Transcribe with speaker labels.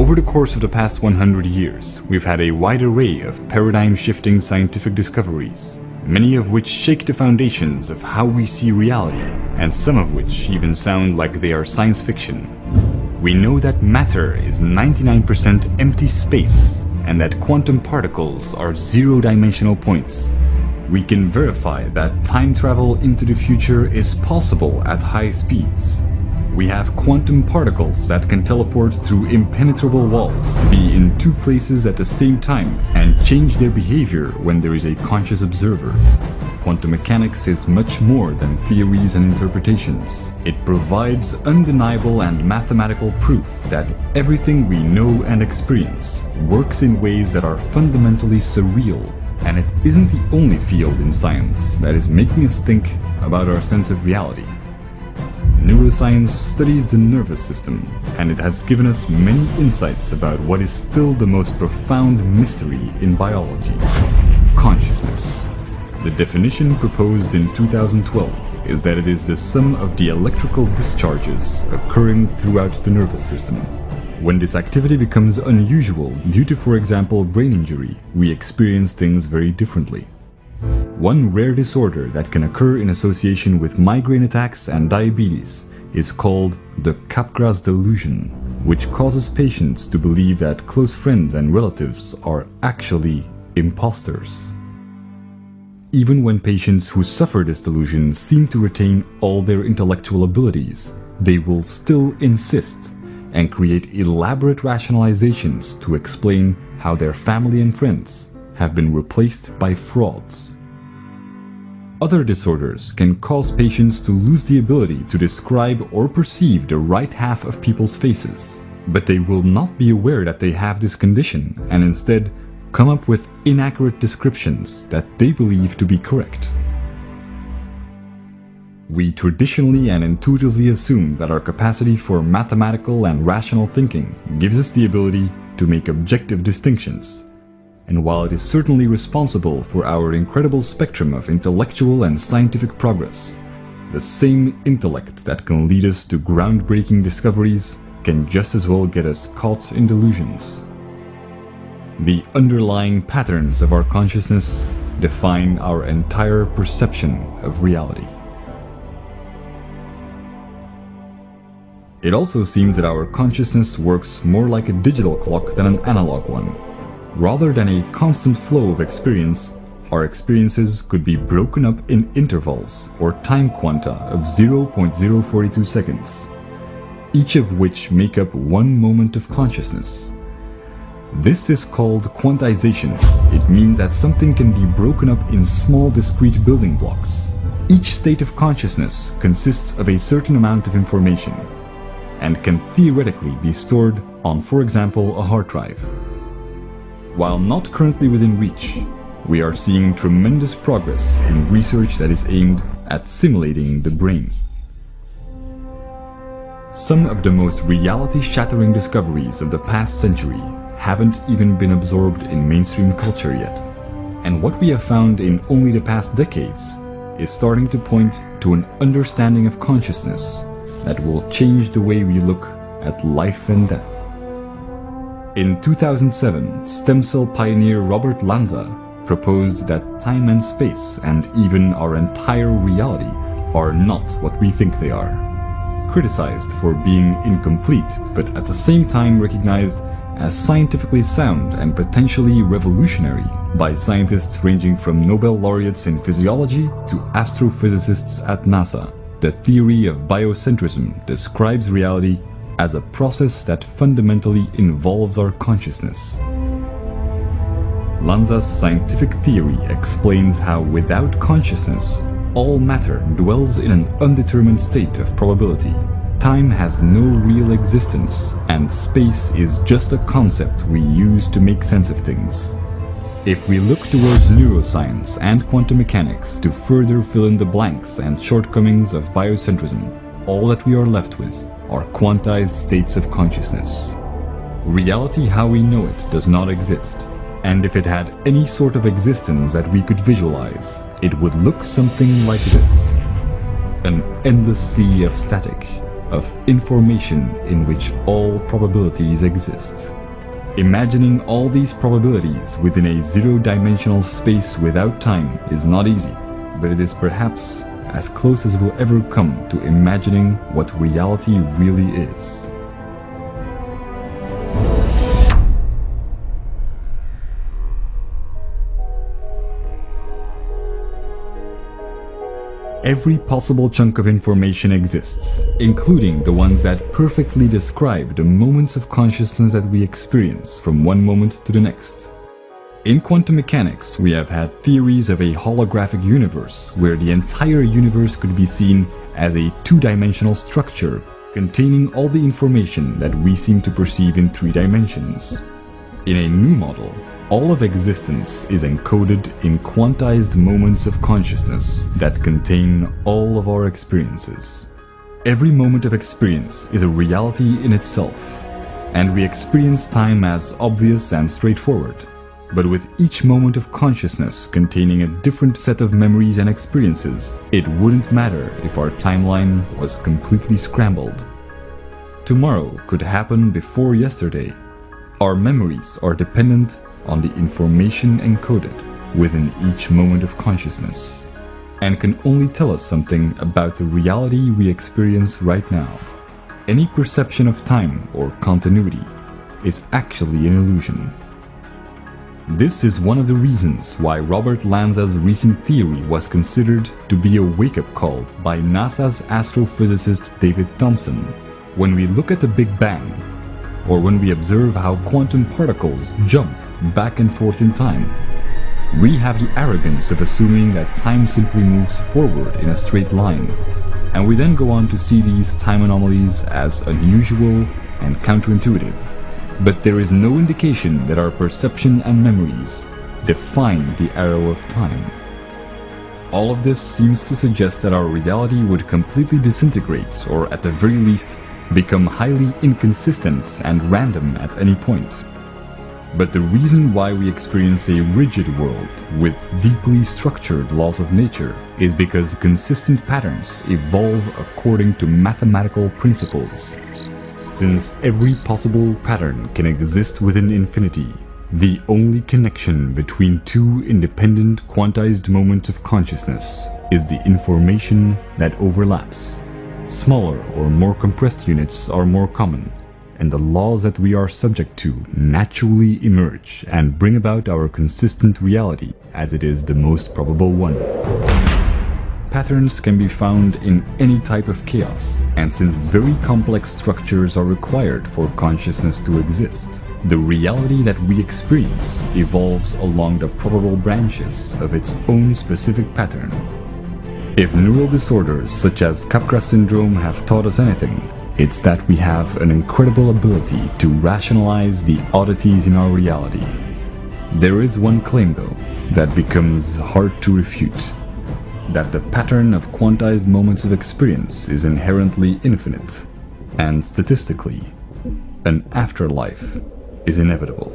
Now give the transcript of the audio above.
Speaker 1: Over the course of the past 100 years, we've had a wide array of paradigm-shifting scientific discoveries, many of which shake the foundations of how we see reality, and some of which even sound like they are science fiction. We know that matter is 99% empty space, and that quantum particles are zero-dimensional points. We can verify that time travel into the future is possible at high speeds. We have quantum particles that can teleport through impenetrable walls, be in two places at the same time, and change their behavior when there is a conscious observer. Quantum mechanics is much more than theories and interpretations. It provides undeniable and mathematical proof that everything we know and experience works in ways that are fundamentally surreal. And it isn't the only field in science that is making us think about our sense of reality. Neuroscience studies the nervous system, and it has given us many insights about what is still the most profound mystery in biology: consciousness. The definition proposed in 2012 is that it is the sum of the electrical discharges occurring throughout the nervous system. When this activity becomes unusual due to, for example, brain injury, we experience things very differently. One rare disorder that can occur in association with migraine attacks and diabetes is called the Capgras delusion, which causes patients to believe that close friends and relatives are actually imposters. Even when patients who suffer this delusion seem to retain all their intellectual abilities, they will still insist and create elaborate rationalizations to explain how their family and friends have been replaced by frauds. Other disorders can cause patients to lose the ability to describe or perceive the right half of people's faces, but they will not be aware that they have this condition and instead come up with inaccurate descriptions that they believe to be correct. We traditionally and intuitively assume that our capacity for mathematical and rational thinking gives us the ability to make objective distinctions. And while it is certainly responsible for our incredible spectrum of intellectual and scientific progress, the same intellect that can lead us to groundbreaking discoveries can just as well get us caught in delusions. The underlying patterns of our consciousness define our entire perception of reality. It also seems that our consciousness works more like a digital clock than an analog one. Rather than a constant flow of experience, our experiences could be broken up in intervals or time quanta of 0.042 seconds, each of which make up one moment of consciousness. This is called quantization. It means that something can be broken up in small discrete building blocks. Each state of consciousness consists of a certain amount of information and can theoretically be stored on, for example, a hard drive. While not currently within reach, we are seeing tremendous progress in research that is aimed at simulating the brain. Some of the most reality-shattering discoveries of the past century haven't even been absorbed in mainstream culture yet. And what we have found in only the past decades is starting to point to an understanding of consciousness that will change the way we look at life and death. In 2007, stem cell pioneer Robert Lanza proposed that time and space, and even our entire reality, are not what we think they are. Criticized for being incomplete, but at the same time recognized as scientifically sound and potentially revolutionary by scientists ranging from Nobel laureates in physiology to astrophysicists at NASA, the theory of biocentrism describes reality as a process that fundamentally involves our consciousness. Lanza's scientific theory explains how without consciousness, all matter dwells in an undetermined state of probability. Time has no real existence, and space is just a concept we use to make sense of things. If we look towards neuroscience and quantum mechanics to further fill in the blanks and shortcomings of biocentrism, all that we are left with are quantized states of consciousness. Reality how we know it does not exist, and if it had any sort of existence that we could visualize, it would look something like this: an endless sea of static, of information in which all probabilities exist. Imagining all these probabilities within a zero-dimensional space without time is not easy, but it is perhaps as close as we'll ever come to imagining what reality really is. Every possible chunk of information exists, including the ones that perfectly describe the moments of consciousness that we experience from one moment to the next. In quantum mechanics, we have had theories of a holographic universe where the entire universe could be seen as a two-dimensional structure containing all the information that we seem to perceive in three dimensions. In a new model, all of existence is encoded in quantized moments of consciousness that contain all of our experiences. Every moment of experience is a reality in itself, and we experience time as obvious and straightforward. But with each moment of consciousness containing a different set of memories and experiences, it wouldn't matter if our timeline was completely scrambled. Tomorrow could happen before yesterday. Our memories are dependent on the information encoded within each moment of consciousness, and can only tell us something about the reality we experience right now. Any perception of time or continuity is actually an illusion. This is one of the reasons why Robert Lanza's recent theory was considered to be a wake-up call by NASA's astrophysicist David Thompson. When we look at the Big Bang, or when we observe how quantum particles jump back and forth in time, we have the arrogance of assuming that time simply moves forward in a straight line, and we then go on to see these time anomalies as unusual and counterintuitive. But there is no indication that our perception and memories define the arrow of time. All of this seems to suggest that our reality would completely disintegrate, or at the very least, become highly inconsistent and random at any point. But the reason why we experience a rigid world with deeply structured laws of nature is because consistent patterns evolve according to mathematical principles. Since every possible pattern can exist within infinity, the only connection between two independent quantized moments of consciousness is the information that overlaps. Smaller or more compressed units are more common, and the laws that we are subject to naturally emerge and bring about our consistent reality, as it is the most probable one. Patterns can be found in any type of chaos, and since very complex structures are required for consciousness to exist, the reality that we experience evolves along the probable branches of its own specific pattern. If neural disorders such as Capgras syndrome have taught us anything, it's that we have an incredible ability to rationalize the oddities in our reality. There is one claim, though, that becomes hard to refute: that the pattern of quantized moments of experience is inherently infinite, and statistically, an afterlife is inevitable.